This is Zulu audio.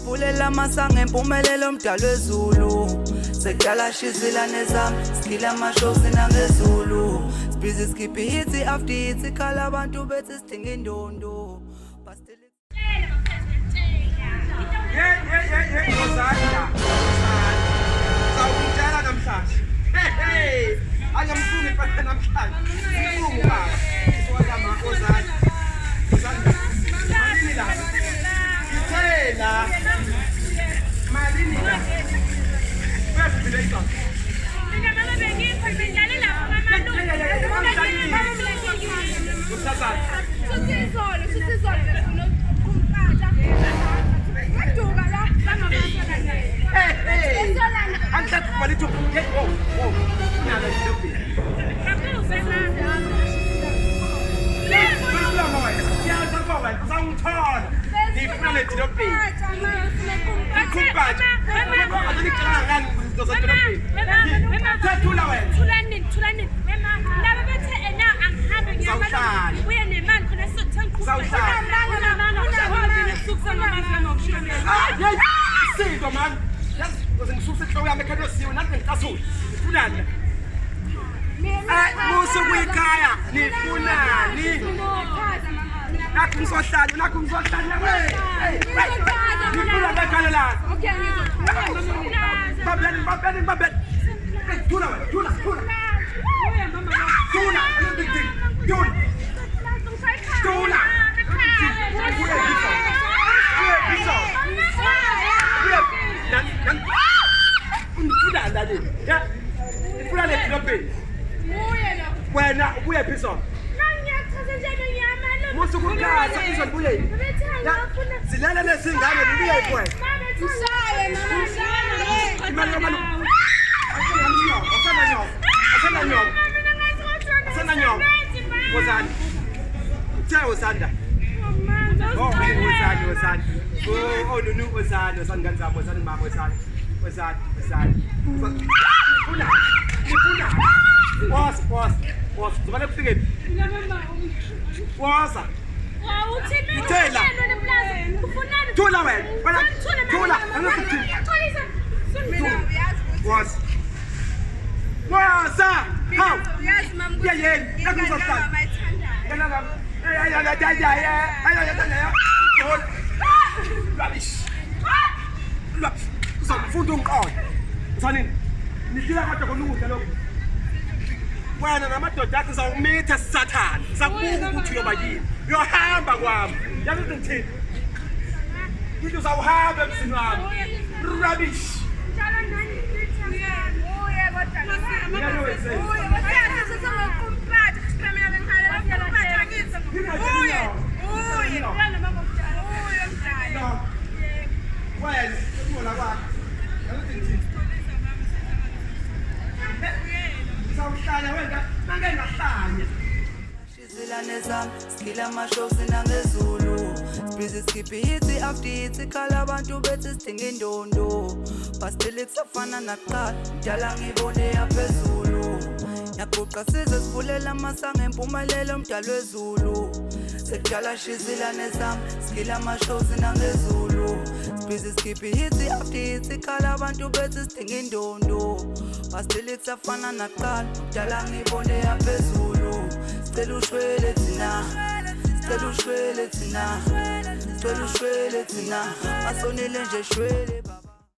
Vulela amasanga empumelelo mdalo wezulu. Sekudala shizilane zami, skila amashow sinangezulu. Busy skippi hits after hits, ikhala abantu bethi sidinga indondo. Rosanda. Sawumtshela namhlanje. Hey. Angamfungi phela namhlanje. Sifungu baba. Sifona makozana. Rosanda. Malini la. Ithela. Malini la. Bese dileka. Mina mama bengithi bendlalela ngamalungu. Usazana. Sisizolo befuna ukumphatha. Maduka la bangabasha kancane. Hey. Angihlala kwalithu. Oh. Nyala idobhi. Akuze mama. Uzangithola. Ngifuna le idobhi. Kumphatha. Azikhala ngani ukuzoza idobhi. Thula wena. Thulani. Mama, laba bethe ena angihambe ngiyamala. Uye nemali khona sizothenga Sinto man. Yazi ukuze ngisuse inhloko yami ekhanda yosiwe nathi ngicasula. Ufunani? Musu kuyikhaya. Nifunani? Nakho ngizohlala hey. Ngifuna bekhaya la. Okay, Babeni. Thula wena, thula. Thula, wena ubuye phisa. Musu kukhasa izolibuye. Silele lesingane libuye kuwe. Imali yomalo. Asana nyoka. Wozani. Usanda. Oh, wozani. Oh, Nunu wozani kanzabo wozani mama wozani. Nifuna. Was. Zibale kufikeni. Waza. Ithela. Thula wena. Thula. Was. How? Yes, mama. Yeah. Nakuzohlala. Rubbish. Uzamfunda umqondo. Usanini? Nifika kodwa konukudla lokho. Wena namadoda akho uzawumitha Sathane. Sakubuka ukuthi uyoba yini. Uyohamba kwami. Yazi ngithini? Into uzawuhamba emsini wami. Rubbish. Shizilane zami, skila amashow sinangezulu. Busy skippi hits after hits, ikhala abantu bethi sidinga indondo. Bastile kusafana nakuqala, mdala ngibone yaphezulu. Yaguqa size sivulela amasanga empumelelo mdalo wezulu. Sekudala shizilane zami, skila amashow sinangezulu. Busy skippi hits after hits, ikhala abantu bethi sidinga indondo. Bastile kusafana nakuqala, mdala ngibone yaphezulu. Sicela ushwele thina. Asonile nje shwele.